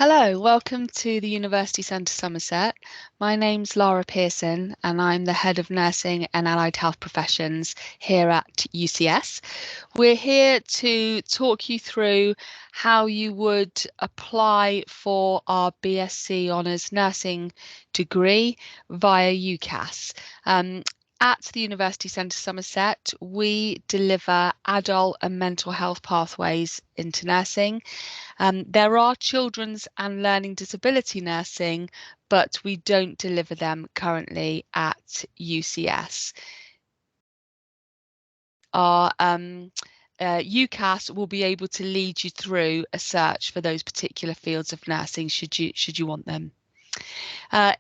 Hello, welcome to the University Centre Somerset. My name's Laura Pearson and I'm the Head of Nursing and Allied Health Professions here at UCS. We're here to talk you through how you would apply for our BSc Honours Nursing degree via UCAS. At the University Centre Somerset, we deliver adult and mental health pathways into nursing. There are children's and learning disability nursing, but we don't deliver them currently at UCS. Our UCAS will be able to lead you through a search for those particular fields of nursing should you want them.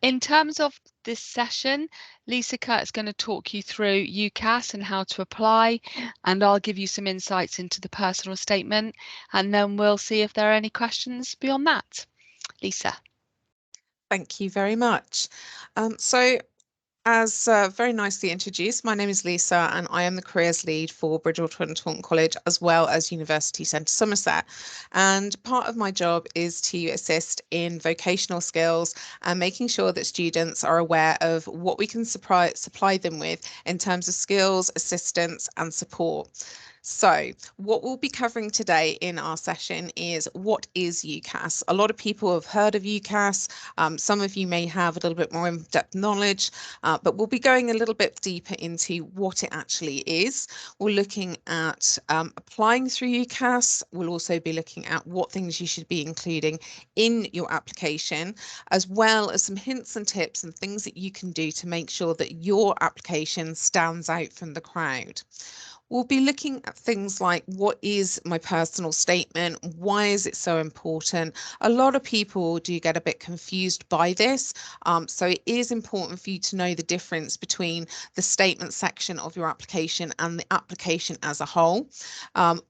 In terms of this session, Lisa Kurt is going to talk you through UCAS and how to apply, and I'll give you some insights into the personal statement, and then we'll see if there are any questions beyond that. Lisa. Thank you very much. As very nicely introduced, my name is Lisa and I am the Careers Lead for Bridgewater and Taunton College as well as University Centre Somerset. And part of my job is to assist in vocational skills and making sure that students are aware of what we can supply them with in terms of skills, assistance and support. So what we'll be covering today in our session is what is UCAS. A lot of people have heard of UCAS. Some of you may have a little bit more in-depth knowledge, but we'll be going a little bit deeper into what it actually is. We're looking at applying through UCAS. We'll also be looking at what things you should be including in your application, as well as some hints and tips and things that you can do to make sure that your application stands out from the crowd. We'll be looking at things like, what is my personal statement? Why is it so important? A lot of people do get a bit confused by this. So it is important for you to know the difference between the statement section of your application and the application as a whole.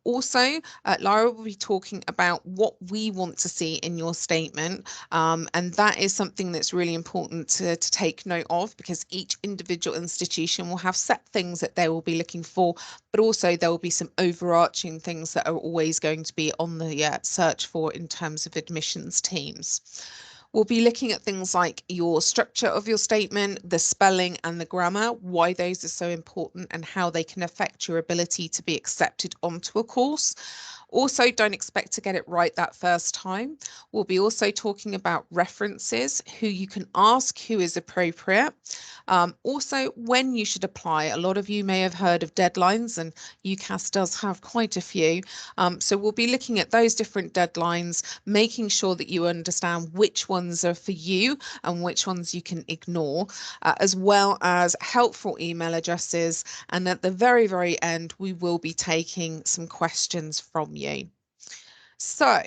Also, Laura will be talking about what we want to see in your statement. And that is something that's really important to take note of, because each individual institution will have set things that they will be looking for, but also there will be some overarching things that are always going to be on the search for in terms of admissions teams. We'll be looking at things like your structure of your statement, the spelling and the grammar, why those are so important and how they can affect your ability to be accepted onto a course. Also, don't expect to get it right that first time. We'll be also talking about references, who you can ask, who is appropriate. Also, when you should apply. A lot of you may have heard of deadlines, and UCAS does have quite a few. So we'll be looking at those different deadlines, making sure that you understand which ones are for you and which ones you can ignore, as well as helpful email addresses. And at the very, very end, we will be taking some questions from you. So,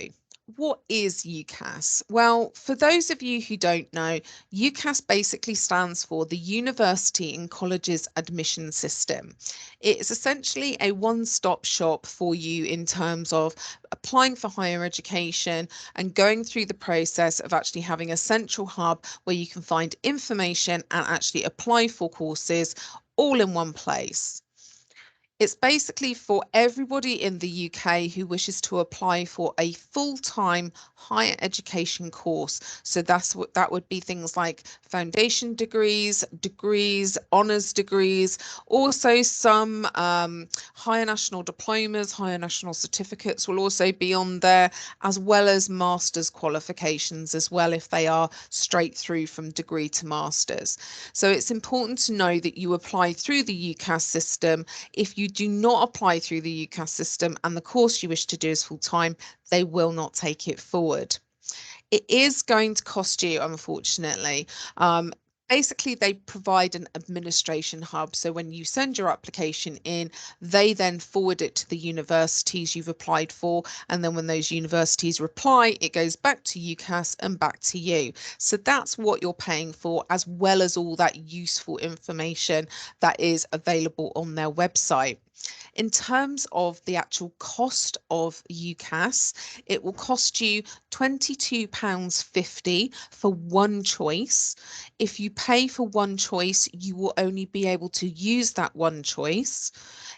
what is UCAS? Well, for those of you who don't know, UCAS basically stands for the University and Colleges Admission System. It is essentially a one-stop shop for you in terms of applying for higher education and going through the process of actually having a central hub where you can find information and actually apply for courses all in one place. It's basically for everybody in the UK who wishes to apply for a full-time higher education course. So that would be things like foundation degrees, honours degrees, also some higher national diplomas, higher national certificates will also be on there, as well as master's qualifications as well, if they are straight through from degree to master's. So it's important to know that you apply through the UCAS system. If you do not apply through the UCAS system and the course you wish to do is full-time, they will not take it forward. It is going to cost you, unfortunately. Basically, they provide an administration hub. So when you send your application in, they then forward it to the universities you've applied for. And then when those universities reply, it goes back to UCAS and back to you. So that's what you're paying for, as well as all that useful information that is available on their website. In terms of the actual cost of UCAS, it will cost you £22.50 for one choice. If you pay for one choice, you will only be able to use that one choice.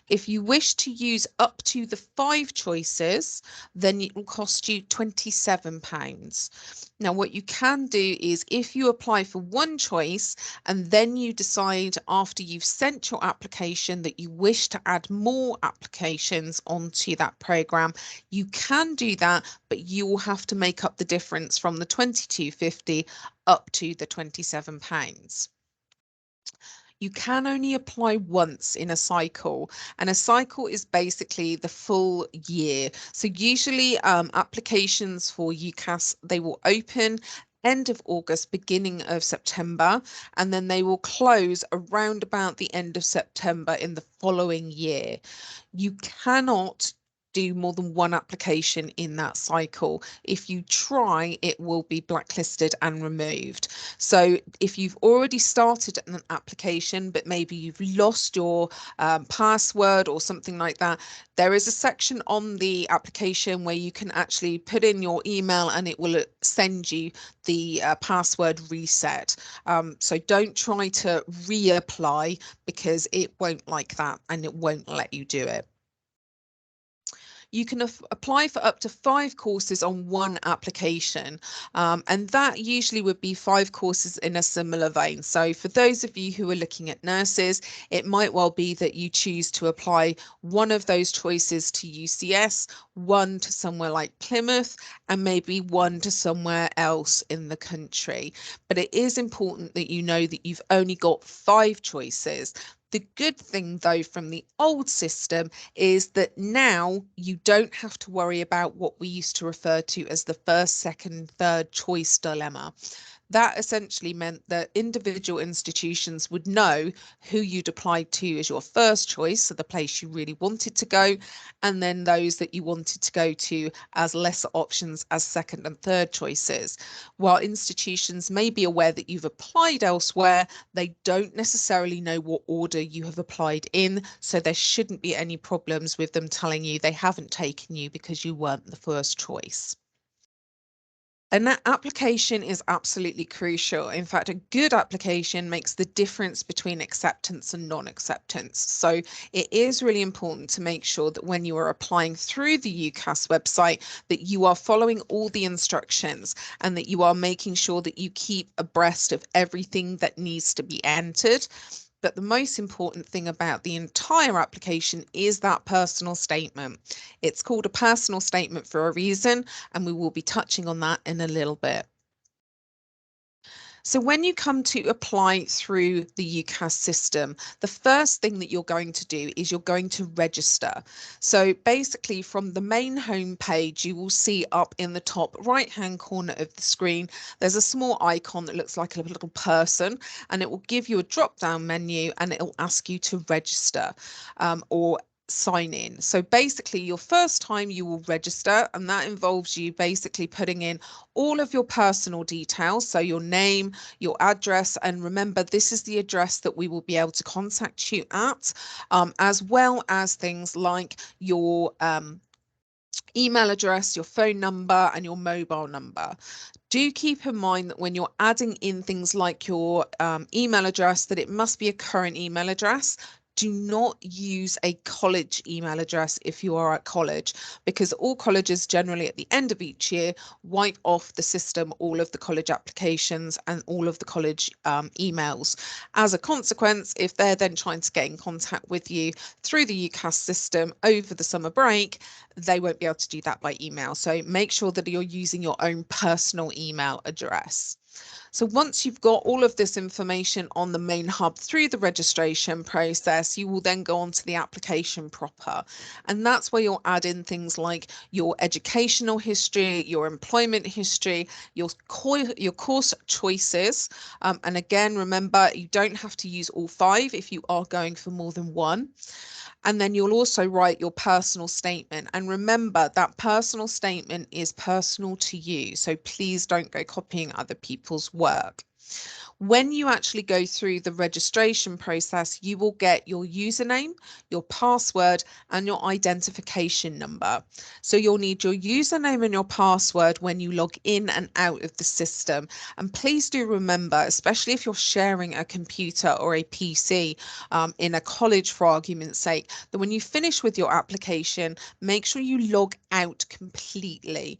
If you wish to use up to the 5 choices, then it will cost you £27. Now, what you can do is if you apply for one choice and then you decide after you've sent your application that you wish to add more applications onto that program, you can do that, but you will have to make up the difference from the £22.50 up to the £27. You can only apply once in a cycle, and a cycle is basically the full year. So usually applications for UCAS, they will open end of August, beginning of September, and then they will close around about the end of September in the following year. You cannot do more than one application in that cycle. If you try, it will be blacklisted and removed. So if you've already started an application, but maybe you've lost your password or something like that, there is a section on the application where you can actually put in your email and it will send you the password reset. So don't try to reapply because it won't like that and it won't let you do it. You can apply for up to 5 courses on one application, and that usually would be 5 courses in a similar vein. So for those of you who are looking at nurses, it might well be that you choose to apply one of those choices to UCS, one to somewhere like Plymouth, and maybe one to somewhere else in the country. But it is important that you know that you've only got 5 choices. The good thing, though, from the old system is that now you don't have to worry about what we used to refer to as the first, second, third choice dilemma. That essentially meant that individual institutions would know who you'd applied to as your first choice, so the place you really wanted to go, and then those that you wanted to go to as lesser options as second and third choices. While institutions may be aware that you've applied elsewhere, they don't necessarily know what order you have applied in, so there shouldn't be any problems with them telling you they haven't taken you because you weren't the first choice. And that application is absolutely crucial. In fact, a good application makes the difference between acceptance and non-acceptance. So it is really important to make sure that when you are applying through the UCAS website, that you are following all the instructions and that you are making sure that you keep abreast of everything that needs to be entered. But the most important thing about the entire application is that personal statement. It's called a personal statement for a reason, and we will be touching on that in a little bit. So when you come to apply through the UCAS system, the first thing that you're going to do is you're going to register. So basically from the main home page, you will see up in the top right-hand corner of the screen, there's a small icon that looks like a little person, and it will give you a drop-down menu and it will ask you to register or sign in. So basically your first time you will register, and that involves you basically putting in all of your personal details, so your name, your address, and remember this is the address that we will be able to contact you at, as well as things like your email address, your phone number, and your mobile number. Do keep in mind that when you're adding in things like your email address, that it must be a current email address. Do not use a college email address if you are at college, because all colleges generally at the end of each year wipe off the system all of the college applications and all of the college emails. As a consequence, if they're then trying to get in contact with you through the UCAS system over the summer break, they won't be able to do that by email. So make sure that you're using your own personal email address. So once you've got all of this information on the main hub through the registration process, you will then go on to the application proper. And that's where you'll add in things like your educational history, your employment history, your course choices. And again, remember, you don't have to use all 5 if you are going for more than one. And then you'll also write your personal statement. And remember that personal statement is personal to you. So please don't go copying other people's work. When you actually go through the registration process, you will get your username, your password, and your identification number. So you'll need your username and your password when you log in and out of the system. And please do remember, especially if you're sharing a computer or a PC in a college, for argument's sake, that when you finish with your application, make sure you log out completely.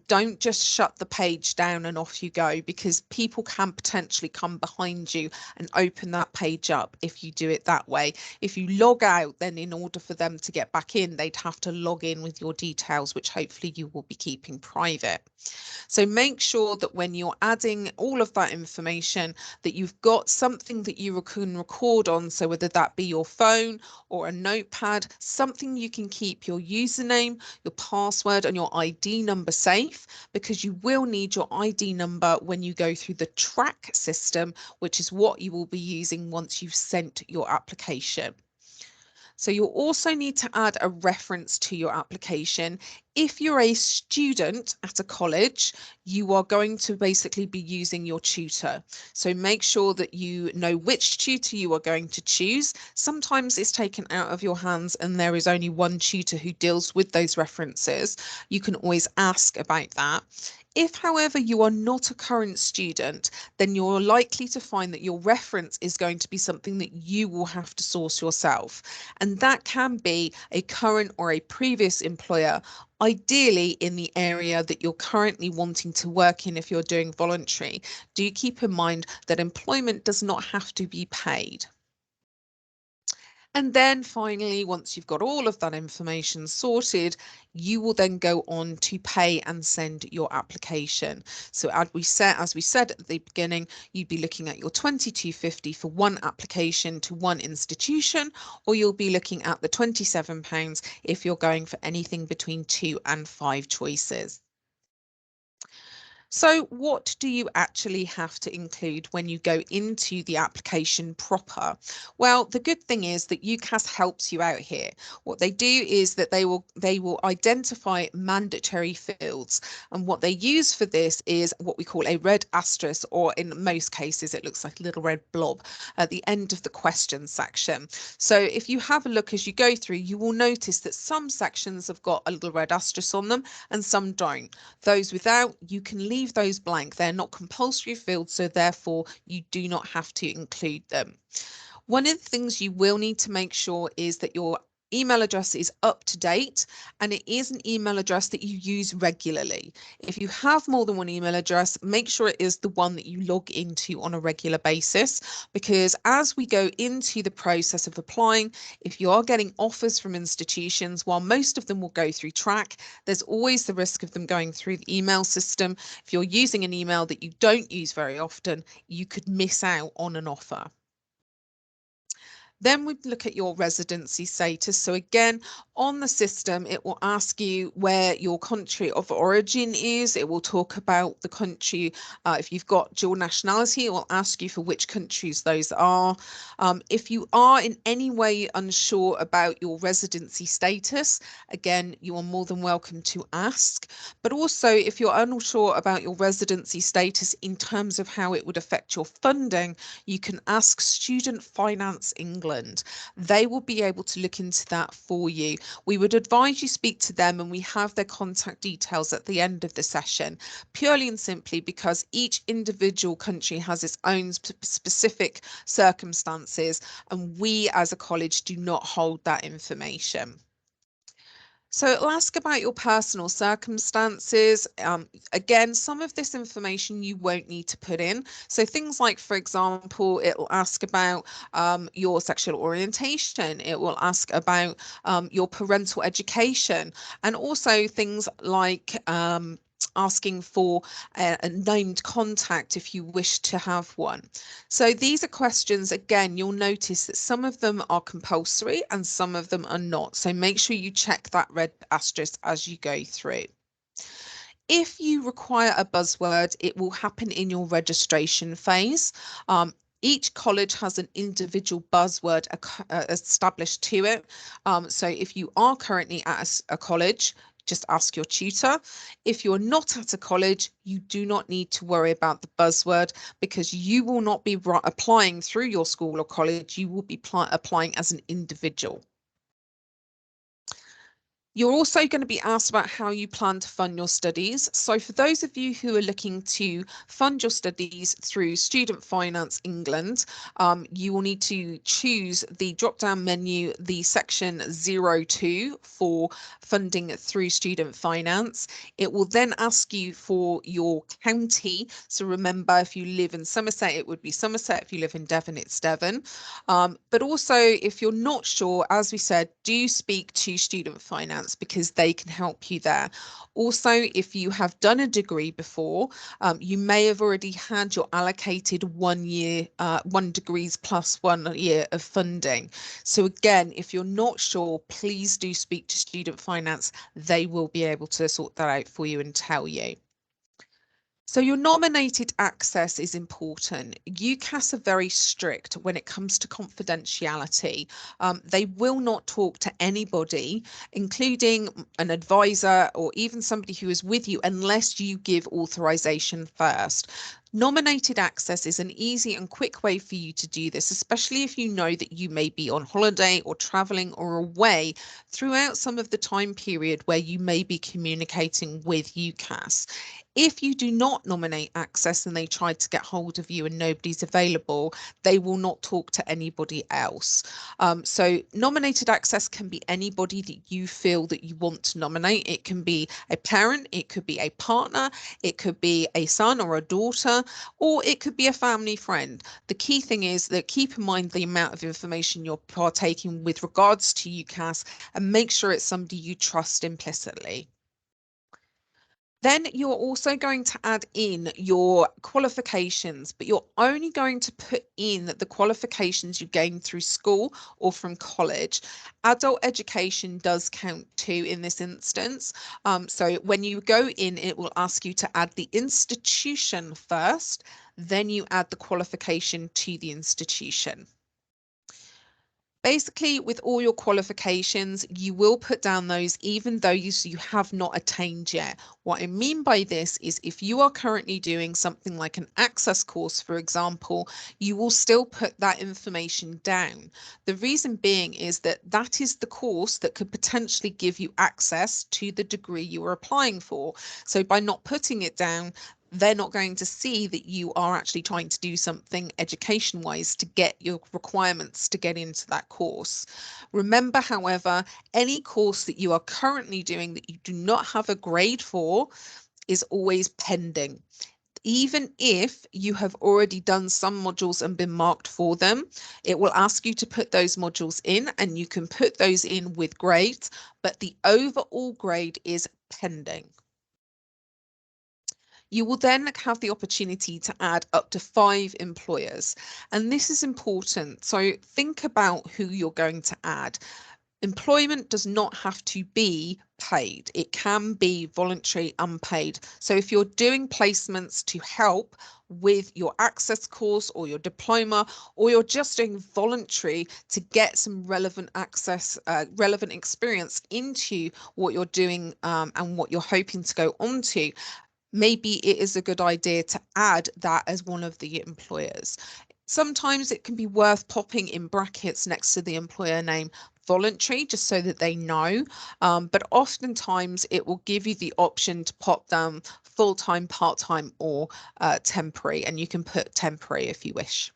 Don't just shut the page down and off you go, because people can potentially come behind you and open that page up if you do it that way. If you log out, then in order for them to get back in, they'd have to log in with your details, which hopefully you will be keeping private. So make sure that when you're adding all of that information, that you've got something that you can record on. So whether that be your phone or a notepad, something you can keep your username, your password, and your ID number safe, because you will need your ID number when you go through the track system, which is what you will be using once you've sent your application. So you'll also need to add a reference to your application. If you're a student at a college, you are going to basically be using your tutor. So make sure that you know which tutor you are going to choose. Sometimes it's taken out of your hands and there is only one tutor who deals with those references. You can always ask about that. If, however, you are not a current student, then you're likely to find that your reference is going to be something that you will have to source yourself. And that can be a current or a previous employer, ideally in the area that you're currently wanting to work in if you're doing voluntary. Do keep in mind that employment does not have to be paid. And then finally, once you've got all of that information sorted, you will then go on to pay and send your application. So as we said at the beginning, you'd be looking at your £22.50 for one application to one institution, or you'll be looking at the £27 if you're going for anything between 2 and 5 choices. So what do you actually have to include when you go into the application proper? Well, the good thing is that UCAS helps you out here. What they do is that they will identify mandatory fields, and what they use for this is what we call a red asterisk, or in most cases it looks like a little red blob at the end of the question section. So if you have a look as you go through, you will notice that some sections have got a little red asterisk on them and some don't. Those without, you can leave those blank. They're not compulsory fields, so therefore you do not have to include them. One of the things you will need to make sure is that your email address is up to date, and it is an email address that you use regularly. If you have more than one email address, make sure it is the one that you log into on a regular basis, because as we go into the process of applying, if you are getting offers from institutions, while most of them will go through track, there's always the risk of them going through the email system. If you're using an email that you don't use very often, you could miss out on an offer. Then we'd look at your residency status. So again, on the system, it will ask you where your country of origin is. It will talk about the country. If you've got dual nationality, it will ask you for which countries those are. If you are in any way unsure about your residency status, again, you are more than welcome to ask. But also, if you're unsure about your residency status in terms of how it would affect your funding, you can ask Student Finance England. They will be able to look into that for you. We would advise you speak to them, and we have their contact details at the end of the session, purely and simply because each individual country has its own specific circumstances, and we as a college do not hold that information. So it'll ask about your personal circumstances. Again, some of this information you won't need to put in. So things like, for example, it'll ask about your sexual orientation. It will ask about your parental education, and also things like asking for a named contact if you wish to have one. So these are questions, again, you'll notice that some of them are compulsory and some of them are not. So make sure you check that red asterisk as you go through. If you require a buzzword, it will happen in your registration phase. Each college has an individual buzzword established to it. So if you are currently at a college, just ask your tutor. If you're not at a college, you do not need to worry about the buzzword because you will not be applying through your school or college. You will be applying as an individual. You're also going to be asked about how you plan to fund your studies. So for those of you who are looking to fund your studies through Student Finance England, you will need to choose the drop-down menu, the section 02 for funding through student finance. It will then ask you for your county. So remember, if you live in Somerset, it would be Somerset. If you live in Devon, it's Devon. But also, if you're not sure, as we said, do speak to Student Finance because they can help you there. Also, if you have done a degree before, you may have already had your allocated 1 year, 1 degrees plus 1 year of funding. So again, if you're not sure, please do speak to Student Finance. They will be able to sort that out for you and tell you. So your nominated access is important. UCAS are very strict when it comes to confidentiality. They will not talk to anybody, including an advisor or even somebody who is with you, unless you give authorization first. Nominated access is an easy and quick way for you to do this, especially if you know that you may be on holiday or traveling or away throughout some of the time period where you may be communicating with UCAS. If you do not nominate access and they try to get hold of you and nobody's available, they will not talk to anybody else. So nominated access can be anybody that you feel that you want to nominate. It can be a parent, it could be a partner, it could be a son or a daughter, or it could be a family friend. The key thing is that keep in mind the amount of information you're partaking with regards to UCAS and make sure it's somebody you trust implicitly. Then you're also going to add in your qualifications, but you're only going to put in the qualifications you gained through school or from college. Adult education does count too in this instance. So when you go in, it will ask you to add the institution first, then you add the qualification to the institution. Basically, with all your qualifications, you will put down those even though you have not attained yet. What I mean by this is if you are currently doing something like an access course, for example, you will still put that information down. The reason being is that that is the course that could potentially give you access to the degree you are applying for. So by not putting it down, they're not going to see that you are actually trying to do something education wise to get your requirements to get into that course. Remember, however, any course that you are currently doing that you do not have a grade for is always pending. Even if you have already done some modules and been marked for them, it will ask you to put those modules in and you can put those in with grades, but the overall grade is pending. You will then have the opportunity to add up to 5 employers. And this is important. So think about who you're going to add. Employment does not have to be paid. It can be voluntary, unpaid. So if you're doing placements to help with your access course or your diploma, or you're just doing voluntary to get some relevant access, relevant experience into what you're doing and what you're hoping to go on to, maybe it is a good idea to add that as one of the employers. Sometimes it can be worth popping in brackets next to the employer name voluntary, just so that they know. But oftentimes it will give you the option to pop down full-time, part-time, or temporary, and you can put temporary if you wish.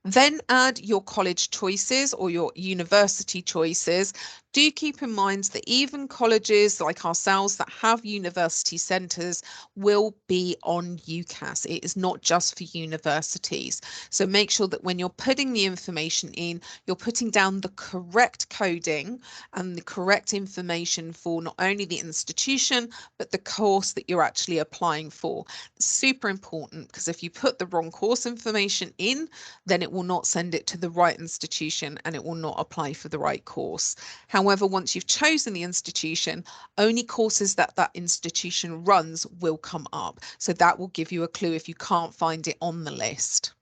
Then add your college choices or your university choices. Do keep in mind that even colleges like ourselves that have university centres will be on UCAS. It is not just for universities. So make sure that when you're putting the information in, you're putting down the correct coding and the correct information for not only the institution, but the course that you're actually applying for. Super important, because if you put the wrong course information in, then it will not send it to the right institution and it will not apply for the right course. However, once you've chosen the institution, only courses that that institution runs will come up. So that will give you a clue if you can't find it on the list.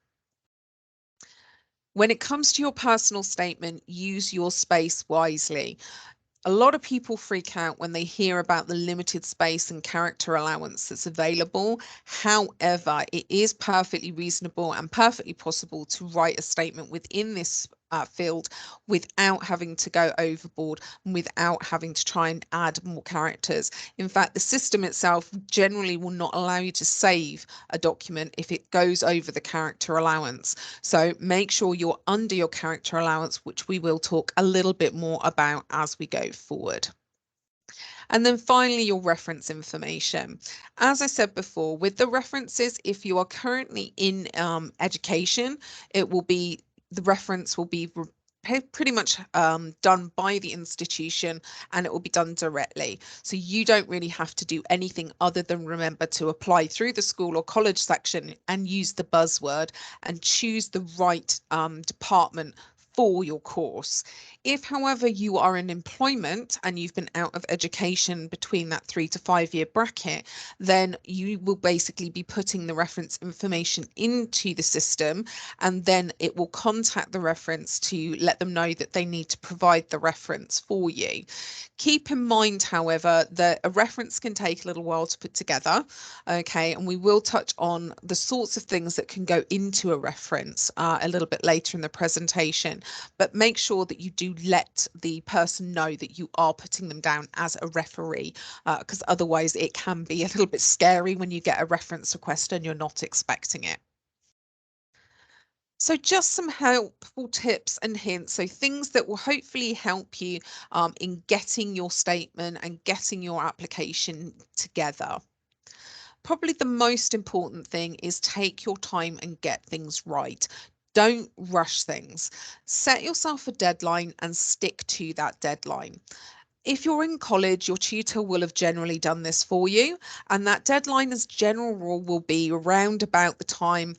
When it comes to your personal statement, use your space wisely. A lot of people freak out when they hear about the limited space and character allowance that's available. However, it is perfectly reasonable and perfectly possible to write a statement within this field without having to go overboard and without having to try and add more characters. In fact, the system itself generally will not allow you to save a document if it goes over the character allowance. So make sure you're under your character allowance, which we will talk a little bit more about as we go forward. And then finally, your reference information. As I said before, with the references, if you are currently in education, it will be the reference will be pretty much done by the institution, and it will be done directly. So you don't really have to do anything other than remember to apply through the school or college section and use the buzzword and choose the right department for your course. If, however, you are in employment and you've been out of education between that 3 to 5 year bracket, then you will basically be putting the reference information into the system, and then it will contact the reference to let them know that they need to provide the reference for you. Keep in mind, however, that a reference can take a little while to put together, okay, and we will touch on the sorts of things that can go into a reference a little bit later in the presentation, but make sure that you do let the person know that you are putting them down as a referee, because otherwise it can be a little bit scary when you get a reference request and you're not expecting it. So just some helpful tips and hints, so things that will hopefully help you in getting your statement and getting your application together. Probably the most important thing is take your time and get things right. Don't rush things. Set yourself a deadline and stick to that deadline. If you're in college, your tutor will have generally done this for you, and that deadline as general rule will be around about the time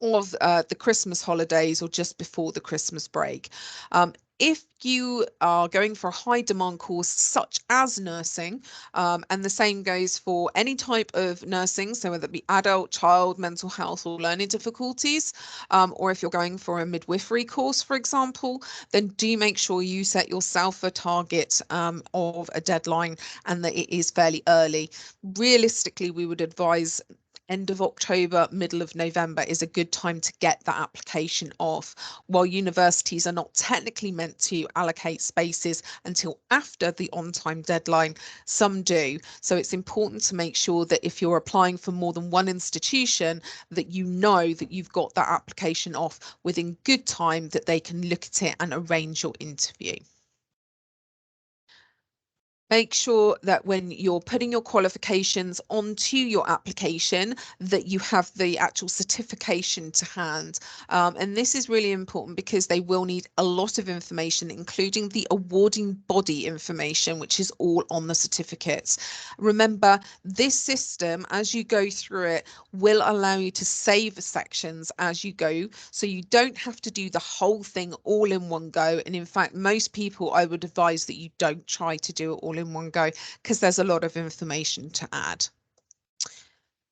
of the Christmas holidays or just before the Christmas break. If you are going for a high demand course such as nursing, and the same goes for any type of nursing, so whether it be adult, child, mental health, or learning difficulties, or if you're going for a midwifery course, for example, then do make sure you set yourself a target of a deadline and that it is fairly early. Realistically, we would advise end of October, middle of November is a good time to get that application off. While universities are not technically meant to allocate spaces until after the on-time deadline, some do. So it's important to make sure that if you're applying for more than one institution, that you know that you've got that application off within good time, that they can look at it and arrange your interview. Make sure that when you're putting your qualifications onto your application, that you have the actual certification to hand. And this is really important because they will need a lot of information, including the awarding body information, which is all on the certificates. Remember, this system, as you go through it, will allow you to save sections as you go. So you don't have to do the whole thing all in one go. And in fact, most people, I would advise that you don't try to do it all in one go because there's a lot of information to add.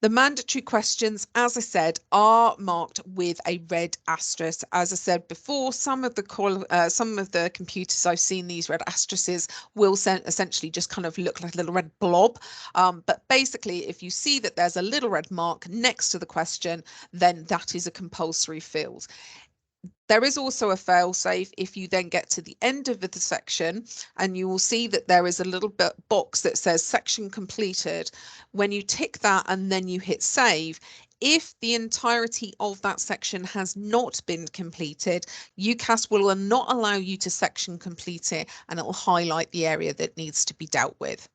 The mandatory questions, as I said, are marked with a red asterisk. As I said before, some of the computers I've seen, these red asterisks will essentially just kind of look like a little red blob. But basically, if you see that there's a little red mark next to the question, then that is a compulsory field. There is also a fail-safe if you then get to the end of the section and you will see that there is a little box that says section completed. When you tick that and then you hit save, if the entirety of that section has not been completed, UCAS will not allow you to section complete it, and it will highlight the area that needs to be dealt with.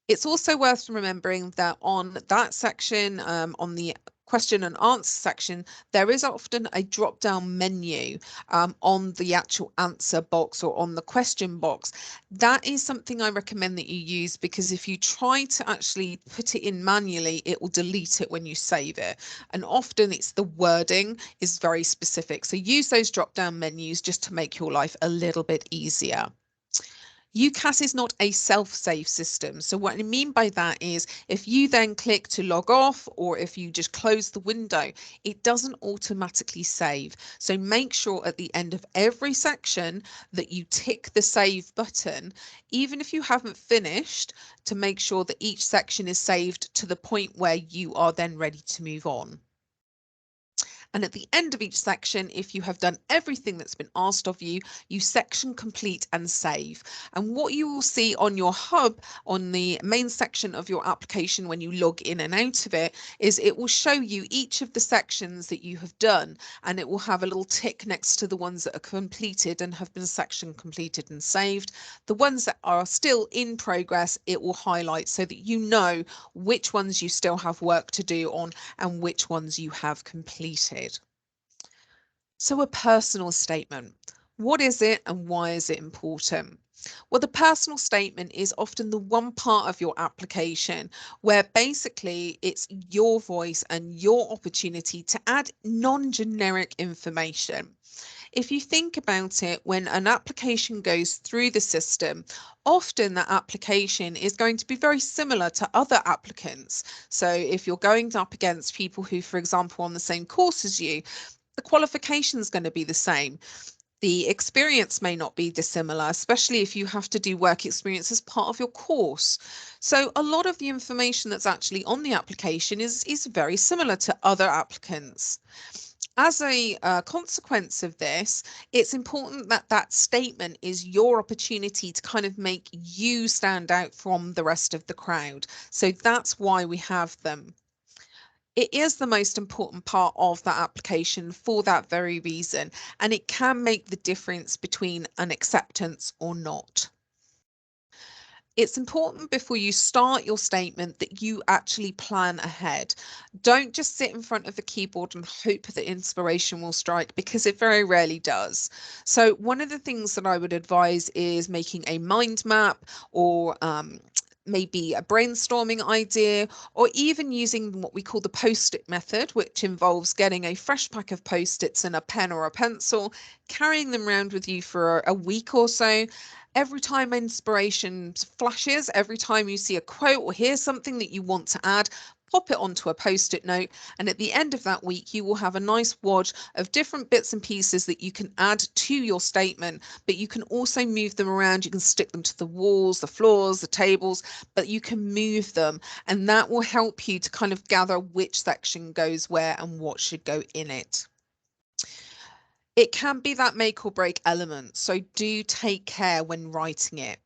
It's also worth remembering that on that section, on the question and answer section, there is often a drop down menu on the actual answer box or on the question box. That is something I recommend that you use, because if you try to actually put it in manually, it will delete it when you save it. And often it's the wording is very specific. So use those drop down menus just to make your life a little bit easier. UCAS is not a self-save system. So what I mean by that is if you then click to log off, or if you just close the window, it doesn't automatically save. So make sure at the end of every section that you tick the save button, even if you haven't finished, to make sure that each section is saved to the point where you are then ready to move on. And at the end of each section, if you have done everything that's been asked of you, you section complete and save. And what you will see on your hub, on the main section of your application when you log in and out of it, is it will show you each of the sections that you have done, and it will have a little tick next to the ones that are completed and have been section completed and saved. The ones that are still in progress, it will highlight so that you know which ones you still have work to do on and which ones you have completed. So a personal statement. What is it and why is it important? Well, the personal statement is often the one part of your application where basically it's your voice and your opportunity to add non-generic information. If you think about it, when an application goes through the system, often that application is going to be very similar to other applicants. So if you're going up against people who, for example, on the same course as you, the qualification is going to be the same. The experience may not be dissimilar, especially if you have to do work experience as part of your course. So a lot of the information that's actually on the application is very similar to other applicants. As a consequence of this, it's important that that statement is your opportunity to kind of make you stand out from the rest of the crowd. So that's why we have them. It is the most important part of that application for that very reason, and it can make the difference between an acceptance or not. It's important before you start your statement that you actually plan ahead. Don't just sit in front of the keyboard and hope that inspiration will strike, because it very rarely does. So one of the things that I would advise is making a mind map, or maybe a brainstorming idea, or even using what we call the post-it method, which involves getting a fresh pack of post-its and a pen or a pencil, carrying them around with you for a week or so. Every time inspiration flashes, every time you see a quote or hear something that you want to add, pop it onto a post-it note, and at the end of that week you will have a nice wad of different bits and pieces that you can add to your statement, but you can also move them around. You can stick them to the walls, the floors, the tables, but you can move them, and that will help you to kind of gather which section goes where and what should go in it. It can be that make or break element, so do take care when writing it.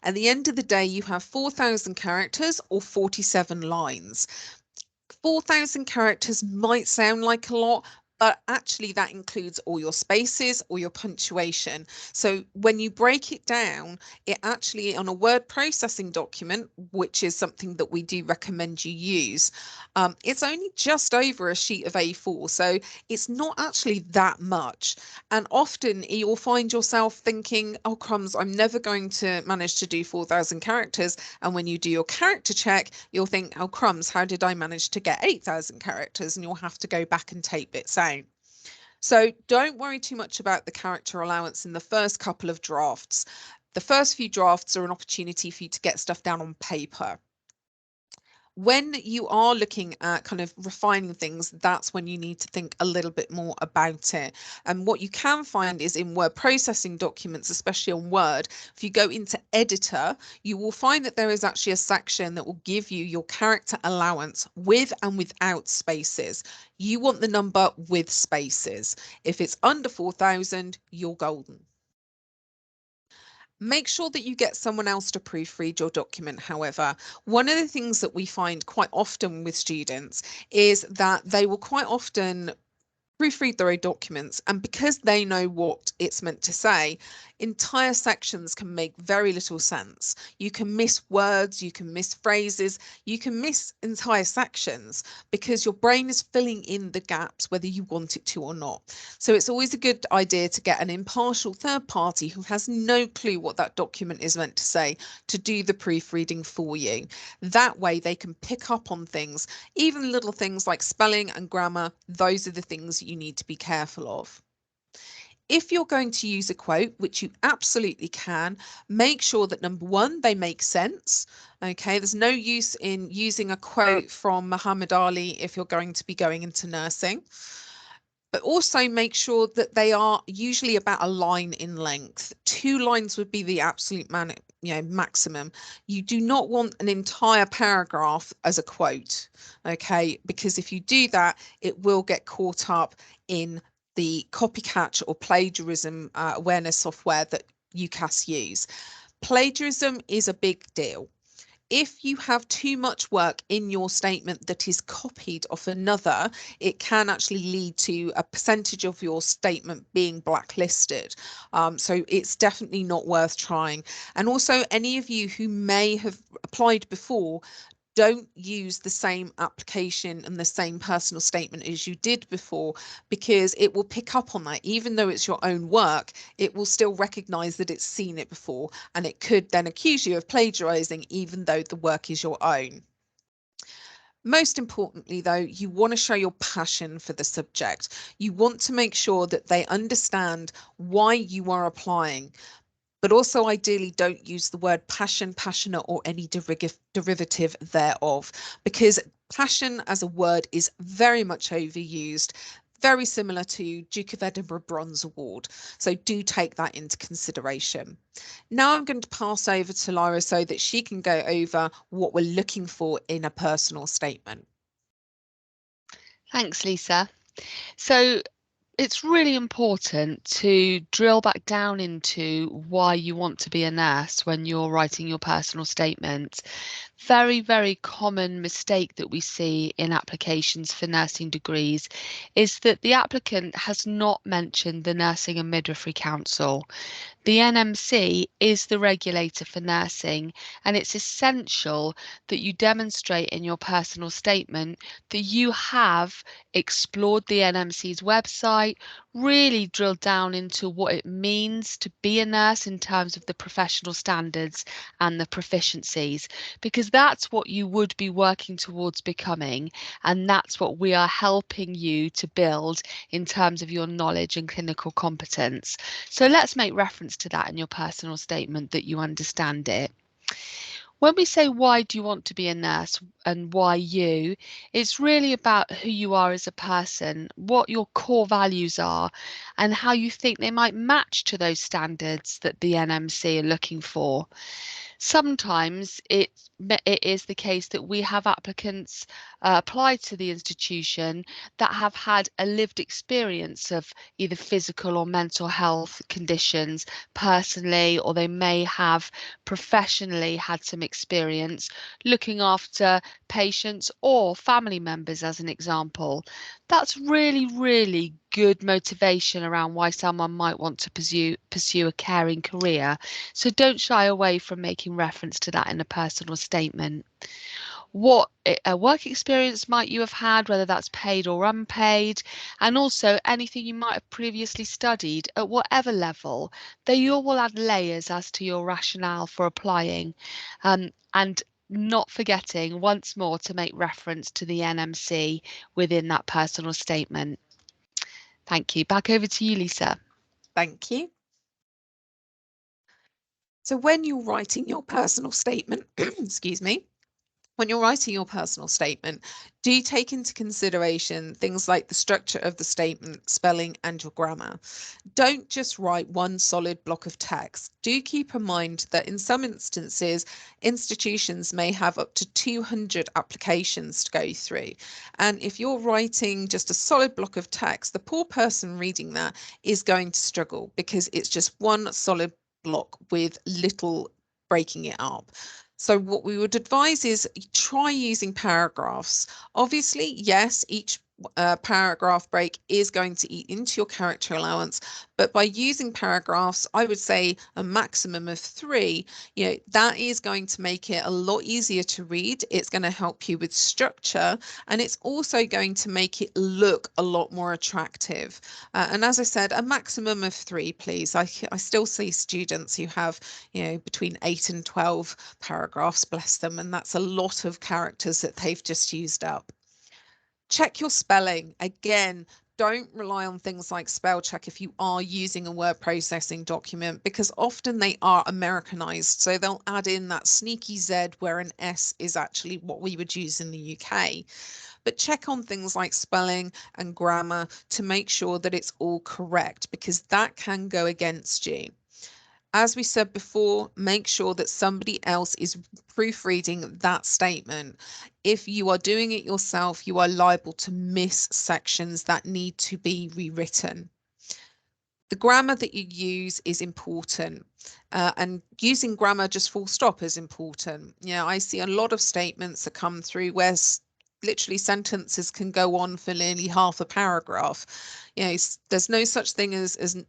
At the end of the day, you have 4,000 characters or 47 lines. 4,000 characters might sound like a lot, but actually that includes all your spaces or your punctuation. So when you break it down, it actually, on a word processing document, which is something that we do recommend you use, it's only just over a sheet of A4. So it's not actually that much. And often you'll find yourself thinking, oh crumbs, I'm never going to manage to do 4,000 characters. And when you do your character check, you'll think, oh crumbs, how did I manage to get 8,000 characters? And you'll have to go back and take bits out. So don't worry too much about the character allowance in the first couple of drafts. The first few drafts are an opportunity for you to get stuff down on paper. When you are looking at kind of refining things, that's when you need to think a little bit more about it. And what you can find is in word processing documents, especially on Word, if you go into editor, you will find that there is actually a section that will give you your character allowance with and without spaces. You want the number with spaces. If it's under 4,000, you're golden. Make sure that you get someone else to proofread your document, however. One of the things that we find quite often with students is that they will quite often proofread their own documents, and because they know what it's meant to say, entire sections can make very little sense. You can miss words, you can miss phrases, you can miss entire sections because your brain is filling in the gaps whether you want it to or not. So it's always a good idea to get an impartial third party who has no clue what that document is meant to say to do the proofreading for you. That way they can pick up on things, even little things like spelling and grammar. Those are the things you need to be careful of. If you're going to use a quote, which you absolutely can, make sure that number one, they make sense. Okay, there's no use in using a quote from Muhammad Ali if you're going to be going into nursing. But also make sure that they are usually about a line in length. 2 lines would be the absolute maximum. You do not want an entire paragraph as a quote, okay? Because if you do that, it will get caught up in the copycat or plagiarism awareness software that UCAS use. Plagiarism is a big deal. If you have too much work in your statement that is copied off another, it can actually lead to a percentage of your statement being blacklisted. So it's definitely not worth trying. And also, any of you who may have applied before, don't use the same application and the same personal statement as you did before, because it will pick up on that. Even though it's your own work, it will still recognize that it's seen it before, and it could then accuse you of plagiarizing even though the work is your own. Most importantly, though, you want to show your passion for the subject. You want to make sure that they understand why you are applying, but also ideally don't use the word passion, passionate, or any derivative thereof, because passion as a word is very much overused, very similar to Duke of Edinburgh Bronze Award. So do take that into consideration. Now I'm going to pass over to Lyra so that she can go over what we're looking for in a personal statement. Thanks, Lisa. So it's really important to drill back down into why you want to be a nurse when you're writing your personal statement. Very, very common mistake that we see in applications for nursing degrees is that the applicant has not mentioned the Nursing and Midwifery Council. The NMC is the regulator for nursing, and it's essential that you demonstrate in your personal statement that you have explored the NMC's website, really drilled down into what it means to be a nurse in terms of the professional standards and the proficiencies, because that's what you would be working towards becoming, and that's what we are helping you to build in terms of your knowledge and clinical competence. So let's make reference to that in your personal statement, that you understand it. When we say why do you want to be a nurse and why you, it's really about who you are as a person, what your core values are, and how you think they might match to those standards that the NMC are looking for. Sometimes it is the case that we have applicants apply to the institution that have had a lived experience of either physical or mental health conditions personally, or they may have professionally had some experience looking after patients or family members, as an example. That's really, really good motivation around why someone might want to pursue a caring career. So don't shy away from making reference to that in a personal statement. What work experience might you have had, whether that's paid or unpaid, and also anything you might have previously studied at whatever level. They all will add layers as to your rationale for applying, and not forgetting once more to make reference to the NMC within that personal statement. Thank you. Back over to you, Lisa. Thank you. So when you're writing your personal statement, excuse me, when you're writing your personal statement, do take into consideration things like the structure of the statement, spelling, and your grammar. Don't just write one solid block of text. Do keep in mind that in some instances, institutions may have up to 200 applications to go through. And if you're writing just a solid block of text, the poor person reading that is going to struggle because it's just one solid block with little breaking it up. So what we would advise is try using paragraphs. Obviously, yes, each paragraph break is going to eat into your character allowance, but by using paragraphs, I would say a maximum of 3, that is going to make it a lot easier to read. It's going to help you with structure, and it's also going to make it look a lot more attractive. And as I said, a maximum of 3, please. I still see students who have, between 8 and 12 paragraphs, bless them, and that's a lot of characters that they've just used up. Check your spelling. Again, Don't rely on things like spell check if you are using a word processing document, because often they are Americanized. So they'll add in that sneaky Z where an S is actually what we would use in the UK. But check on things like spelling and grammar to make sure that it's all correct, because that can go against you. As we said before, make sure that somebody else is proofreading that statement. If you are doing it yourself, you are liable to miss sections that need to be rewritten. The grammar that you use is important, and using grammar just full stop is important. I see a lot of statements that come through where literally sentences can go on for nearly half a paragraph. There's no such thing as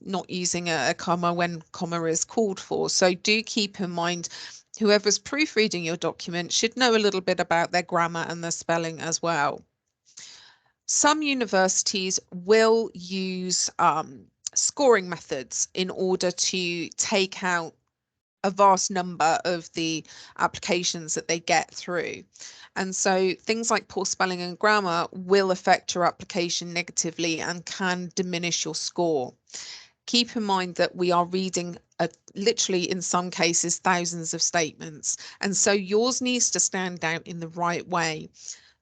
not using a comma when comma is called for. So do keep in mind, whoever's proofreading your document should know a little bit about their grammar and their spelling as well. Some universities will use scoring methods in order to take out a vast number of the applications that they get through. And so things like poor spelling and grammar will affect your application negatively and can diminish your score. Keep in mind that we are reading literally, in some cases, thousands of statements. And so yours needs to stand out in the right way.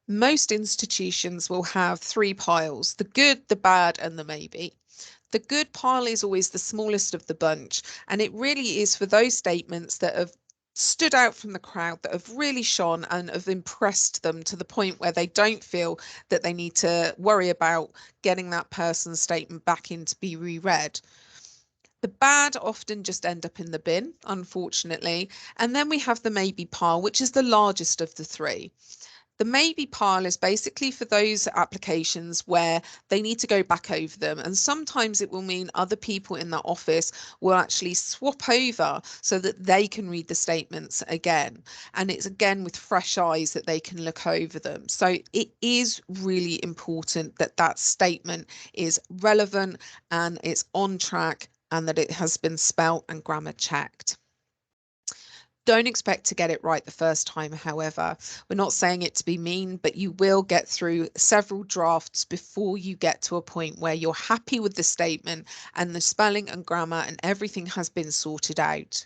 Most institutions will have three piles: the good, the bad, and the maybe. The good pile is always the smallest of the bunch, and it really is for those statements that have stood out from the crowd, that have really shone and have impressed them to the point where they don't feel that they need to worry about getting that person's statement back in to be reread. The bad often just end up in the bin, unfortunately. And then we have the maybe pile, which is the largest of the three. The maybe pile is basically for those applications where they need to go back over them. And sometimes it will mean other people in that office will actually swap over so that they can read the statements again. And it's again with fresh eyes that they can look over them. So it is really important that that statement is relevant and it's on track and that it has been spelt and grammar checked. Don't expect to get it right the first time, however. We're not saying it to be mean, but you will get through several drafts before you get to a point where you're happy with the statement and the spelling and grammar and everything has been sorted out.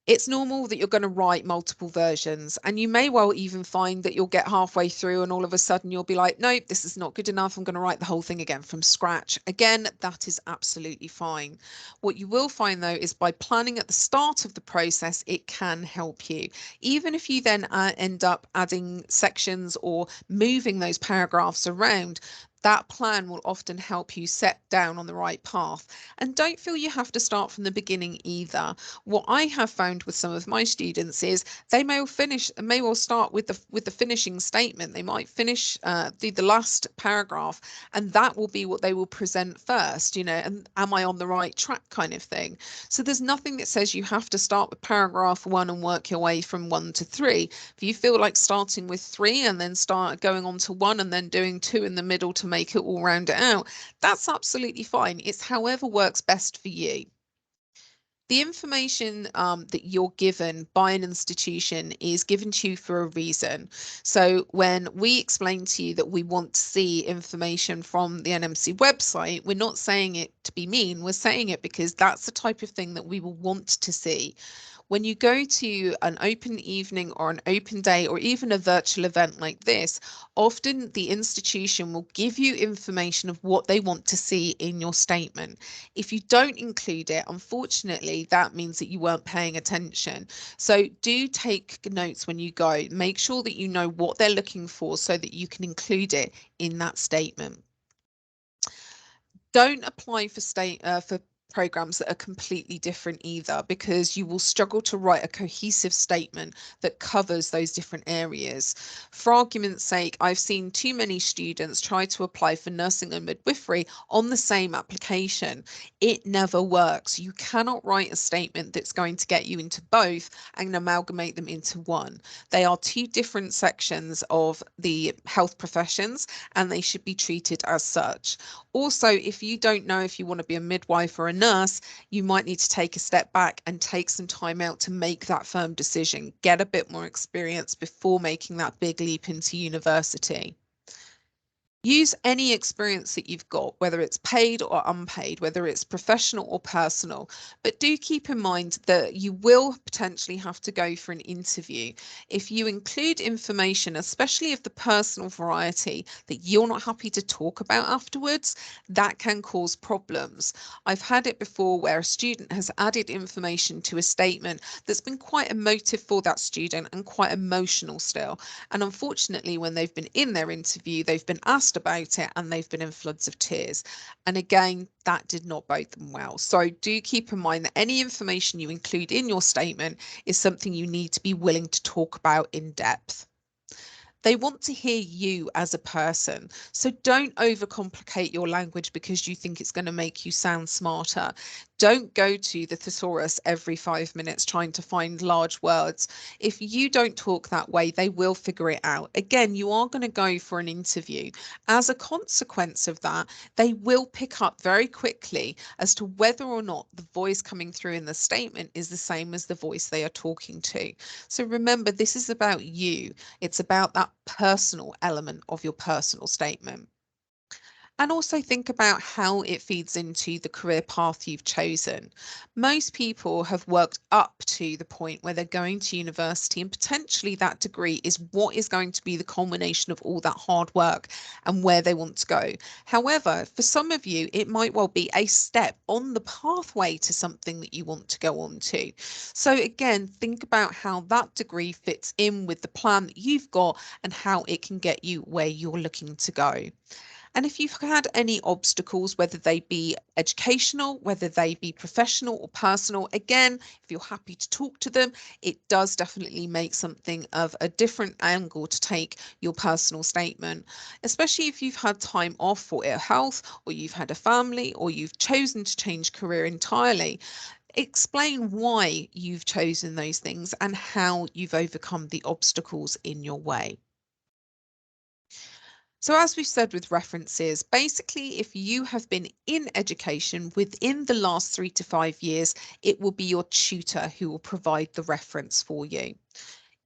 It's normal that you're going to write multiple versions, and you may well even find that you'll get halfway through and all of a sudden you'll be like, nope, this is not good enough. I'm going to write the whole thing again from scratch. Again, that is absolutely fine. What you will find though is by planning at the start of the process, it can help you. Even if you then end up adding sections or moving those paragraphs around, that plan will often help you set down on the right path. And don't feel you have to start from the beginning either. What I have found with some of my students is they may well start with the finishing statement. They might finish the last paragraph, and that will be what they will present first, and am I on the right track kind of thing. So there's nothing that says you have to start with paragraph 1 and work your way from 1 to 3. If you feel like starting with 3 and then start going on to 1 and then doing 2 in the middle to make it all round it out, that's absolutely fine. It's however works best for you. The information that you're given by an institution is given to you for a reason. So when we explain to you that we want to see information from the NMC website, we're not saying it to be mean. We're saying it because that's the type of thing that we will want to see. When you go to an open evening or an open day or even a virtual event like this, often the institution will give you information of what they want to see in your statement. If you don't include it, unfortunately, that means that you weren't paying attention. So do take notes when you go. Make sure that you know what they're looking for so that you can include it in that statement. Don't apply for programs that are completely different either, because you will struggle to write a cohesive statement that covers those different areas. For argument's sake, I've seen too many students try to apply for nursing and midwifery on the same application. It never works. You cannot write a statement that's going to get you into both and amalgamate them into one. They are two different sections of the health professions, and they should be treated as such. Also, if you don't know if you want to be a midwife or a nurse, you might need to take a step back and take some time out to make that firm decision. Get a bit more experience before making that big leap into university. Use any experience that you've got, whether it's paid or unpaid, whether it's professional or personal. But do keep in mind that you will potentially have to go for an interview. If you include information, especially of the personal variety, that you're not happy to talk about afterwards, that can cause problems. I've had it before where a student has added information to a statement that's been quite emotive for that student and quite emotional still. And unfortunately, when they've been in their interview, they've been asked about it and they've been in floods of tears. And again, that did not bode them well. So do keep in mind that any information you include in your statement is something you need to be willing to talk about in depth. They want to hear you as a person. So don't overcomplicate your language because you think it's going to make you sound smarter. Don't go to the thesaurus every 5 minutes trying to find large words. If you don't talk that way, they will figure it out. Again, you are going to go for an interview. As a consequence of that, they will pick up very quickly as to whether or not the voice coming through in the statement is the same as the voice they are talking to. So remember, this is about you. It's about that personal element of your personal statement. And also think about how it feeds into the career path you've chosen. Most people have worked up to the point where they're going to university, and potentially that degree is what is going to be the culmination of all that hard work and where they want to go. However, for some of you, it might well be a step on the pathway to something that you want to go on to. So again, think about how that degree fits in with the plan that you've got and how it can get you where you're looking to go. And if you've had any obstacles, whether they be educational, whether they be professional or personal, again, if you're happy to talk to them, it does definitely make something of a different angle to take your personal statement, especially if you've had time off for ill health, or you've had a family, or you've chosen to change career entirely. Explain why you've chosen those things and how you've overcome the obstacles in your way. So as we've said with references, basically, if you have been in education within the last 3 to 5 years, it will be your tutor who will provide the reference for you.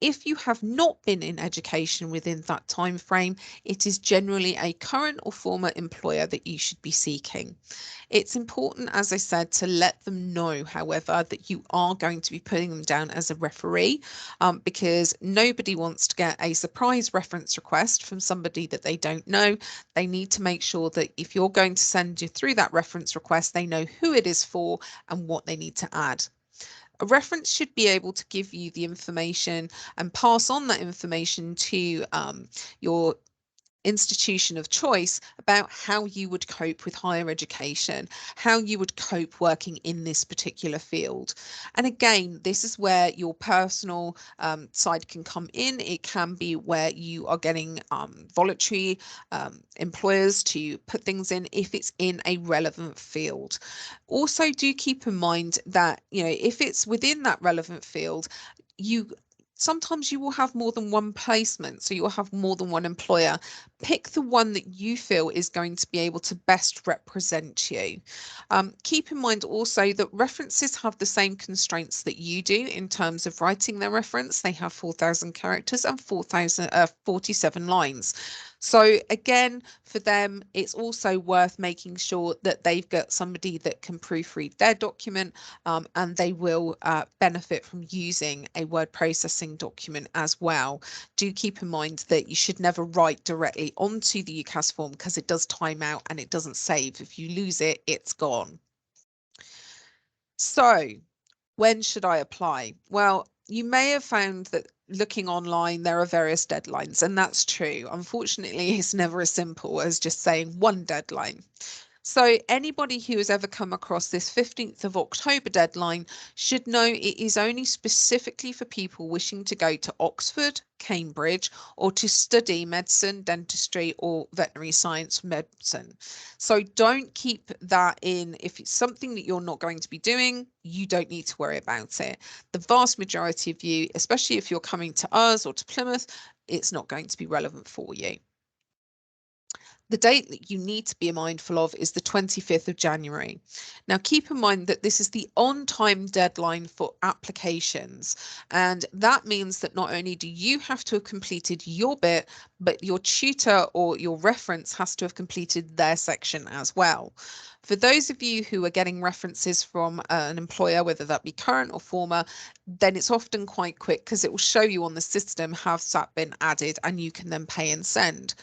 If you have not been in education within that time frame, it is generally a current or former employer that you should be seeking. It's important, as I said, to let them know, however, that you are going to be putting them down as a referee, because nobody wants to get a surprise reference request from somebody that they don't know. They need to make sure that if you're going to send you through that reference request, they know who it is for and what they need to add. A reference should be able to give you the information and pass on that information to your institution of choice about how you would cope with higher education, how you would cope working in this particular field. And again, this is where your personal side can come in. It can be where you are getting voluntary employers to put things in if it's in a relevant field. Also, do keep in mind that, if it's within that relevant field, you sometimes you will have more than one placement, so you'll have more than one employer. Pick the one that you feel is going to be able to best represent you. Keep in mind also that references have the same constraints that you do in terms of writing their reference. They have 4,000 characters and 47 lines. So again, for them, it's also worth making sure that they've got somebody that can proofread their document, and they will benefit from using a word processing document as well. Do keep in mind that you should never write directly onto the UCAS form because it does time out and it doesn't save. If you lose it, it's gone. So when should I apply? Well, you may have found that looking online, there are various deadlines, and that's true. Unfortunately, it's never as simple as just saying one deadline. So anybody who has ever come across this 15th of October deadline should know it is only specifically for people wishing to go to Oxford, Cambridge, or to study medicine, dentistry, or veterinary science medicine. So don't keep that in. If it's something that you're not going to be doing, you don't need to worry about it. The vast majority of you, especially if you're coming to us or to Plymouth, it's not going to be relevant for you. The date that you need to be mindful of is the 25th of January. Now, keep in mind that this is the on-time deadline for applications, and that means that not only do you have to have completed your bit, but your tutor or your reference has to have completed their section as well. For those of you who are getting references from an employer, whether that be current or former, then it's often quite quick because it will show you on the system has that been added and you can then pay and send.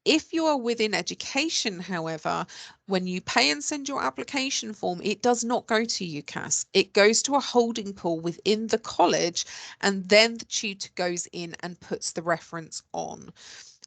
If you are within education, however, when you pay and send your application form, it does not go to UCAS. It goes to a holding pool within the college, and then the tutor goes in and puts the reference on.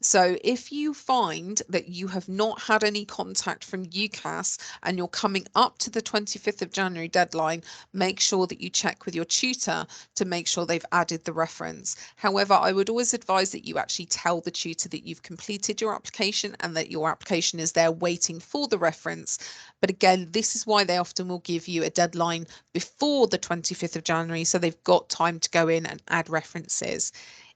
So if you find that you have not had any contact from UCAS and you're coming up to the 25th of January deadline, make sure that you check with your tutor to make sure they've added the reference. However, I would always advise that you actually tell the tutor that you've completed your application and that your application is there waiting for the reference. But again, this is why they often will give you a deadline before the 25th of January, so they've got time to go in and add references.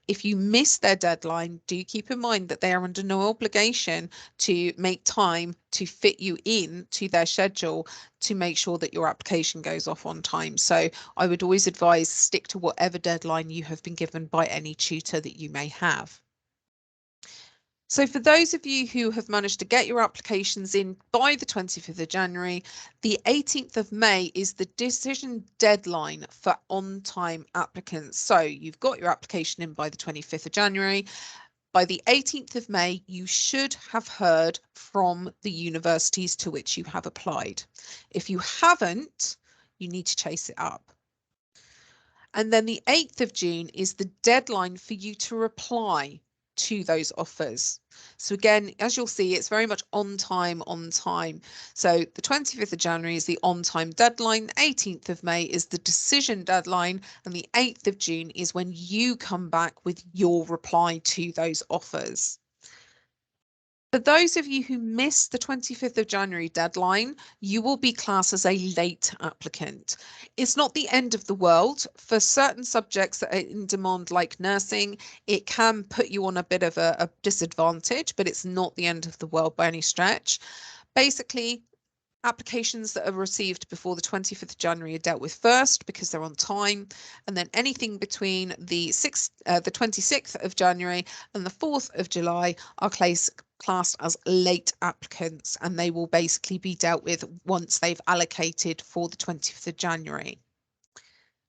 If you miss their deadline, do keep in mind that they are under no obligation to make time to fit you in to their schedule to make sure that your application goes off on time. So I would always advise stick to whatever deadline you have been given by any tutor that you may have. So for those of you who have managed to get your applications in by the 25th of January, the 18th of May is the decision deadline for on-time applicants. So you've got your application in by the 25th of January. By the 18th of May, you should have heard from the universities to which you have applied. If you haven't, you need to chase it up. And then the 8th of June is the deadline for you to reply to those offers. So again, as you'll see, it's very much on time, on time. So the 25th of January is the on time deadline, 18th of May is the decision deadline, and the 8th of June is when you come back with your reply to those offers. For those of you who missed the 25th of January deadline, you will be classed as a late applicant. It's not the end of the world. For certain subjects that are in demand like nursing, it can put you on a bit of a disadvantage, but it's not the end of the world by any stretch. Basically, applications that are received before the 25th of January are dealt with first because they're on time, and then anything between the 26th of January and the 4th of July are classed as late applicants, and they will basically be dealt with once they've allocated for the 20th of January.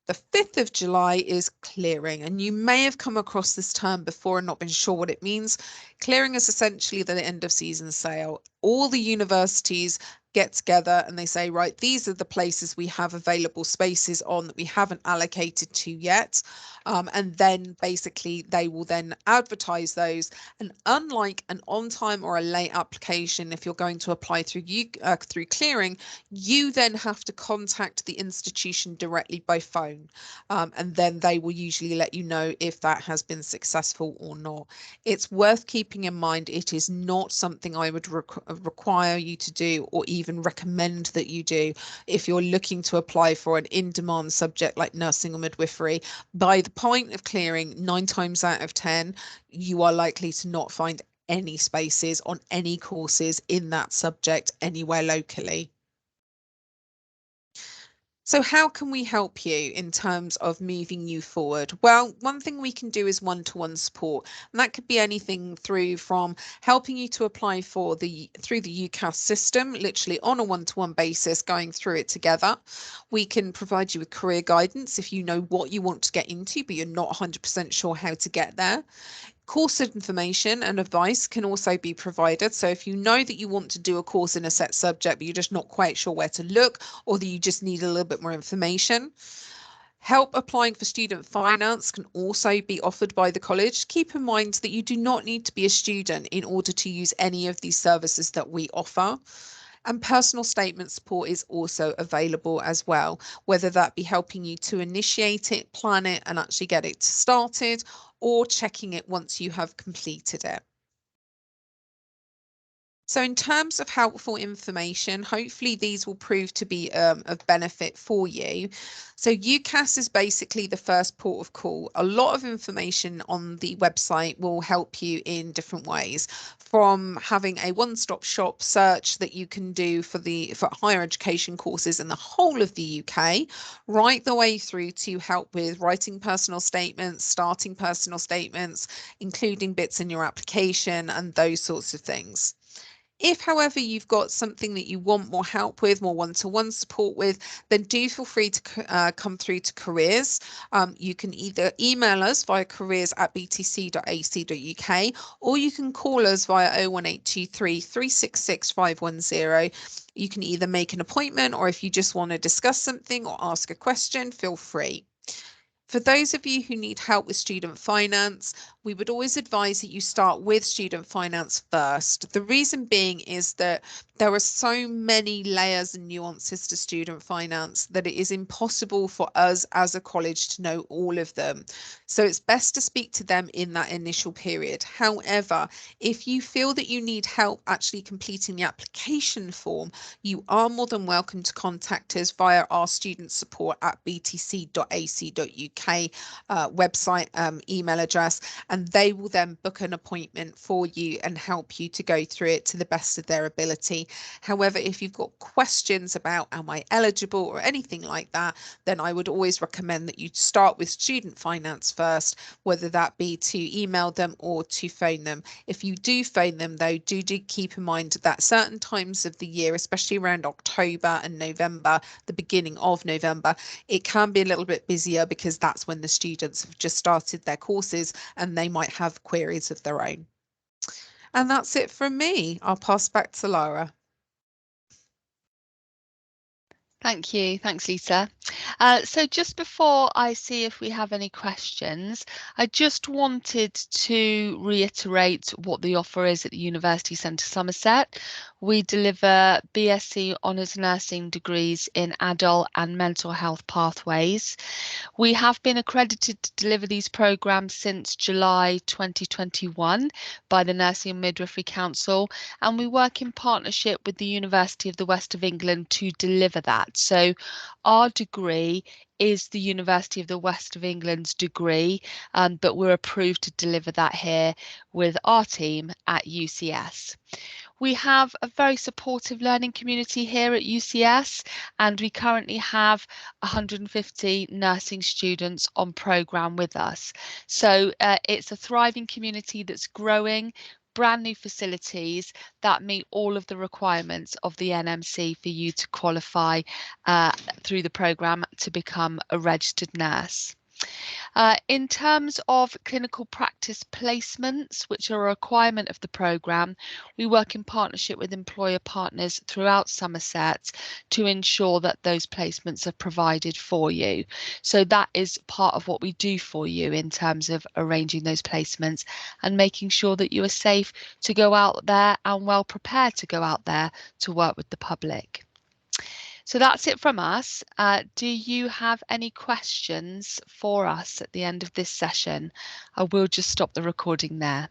The 5th of July is clearing, and you may have come across this term before and not been sure what it means. Clearing is essentially the end of season sale. All the universities get together and they say, right, these are the places we have available spaces on that we haven't allocated to yet. And then basically they will then advertise those. And unlike an on-time or a late application, if you're going to apply through clearing, you then have to contact the institution directly by phone. And then they will usually let you know if that has been successful or not. It's worth keeping in mind it is not something I would require you to do or even recommend that you do if you're looking to apply for an in-demand subject like nursing or midwifery. By the point of clearing, 9 times out of 10, you are likely to not find any spaces on any courses in that subject anywhere locally. So how can we help you in terms of moving you forward? Well, one thing we can do is one-to-one support, and that could be anything through from helping you to apply for through the UCAS system, literally on a one-to-one basis, going through it together. We can provide you with career guidance if you know what you want to get into, but you're not 100% sure how to get there. Course information and advice can also be provided. So if you know that you want to do a course in a set subject, but you're just not quite sure where to look, or that you just need a little bit more information. Help applying for student finance can also be offered by the college. Keep in mind that you do not need to be a student in order to use any of these services that we offer. And personal statement support is also available as well, whether that be helping you to initiate it, plan it, and actually get it started, or checking it once you have completed it. So in terms of helpful information, hopefully these will prove to be of benefit for you. So UCAS is basically the first port of call. A lot of information on the website will help you in different ways, from having a one-stop shop search that you can do for higher education courses in the whole of the UK, right the way through to help with writing personal statements, starting personal statements, including bits in your application and those sorts of things. If, however, you've got something that you want more help with, more one-to-one support with, then do feel free to come through to careers. You can either email us via careers@btc.ac.uk, or you can call us via 01823 366 510. You can either make an appointment, or if you just want to discuss something or ask a question, feel free. For those of you who need help with student finance, we would always advise that you start with student finance first. The reason being is that there are so many layers and nuances to student finance that it is impossible for us as a college to know all of them. So it's best to speak to them in that initial period. However, if you feel that you need help actually completing the application form, you are more than welcome to contact us via our student support at btc.ac.uk website email address, and they will then book an appointment for you and help you to go through it to the best of their ability. However, if you've got questions about am I eligible or anything like that, then I would always recommend that you start with student finance first, whether that be to email them or to phone them. If you do phone them though, do keep in mind that certain times of the year, especially around October and November, the beginning of November, it can be a little bit busier because that's when the students have just started their courses and they might have queries of their own. And that's it from me. I'll pass back to Lara. Thank you. Thanks, Lisa. So just before I see if we have any questions, I just wanted to reiterate what the offer is at the University Centre Somerset. We deliver BSc Honours Nursing degrees in adult and mental health pathways. We have been accredited to deliver these programmes since July 2021 by the Nursing and Midwifery Council, and we work in partnership with the University of the West of England to deliver that. So our degree is the University of the West of England's degree, but we're approved to deliver that here with our team at UCS. We have a very supportive learning community here at UCS, and we currently have 150 nursing students on programme with us. So it's a thriving community that's growing, brand new facilities that meet all of the requirements of the NMC for you to qualify through the programme to become a registered nurse. In terms of clinical practice placements, which are a requirement of the programme, we work in partnership with employer partners throughout Somerset to ensure that those placements are provided for you. So that is part of what we do for you in terms of arranging those placements and making sure that you are safe to go out there and well prepared to go out there to work with the public. So that's it from us. Do you have any questions for us at the end of this session? I will just stop the recording there.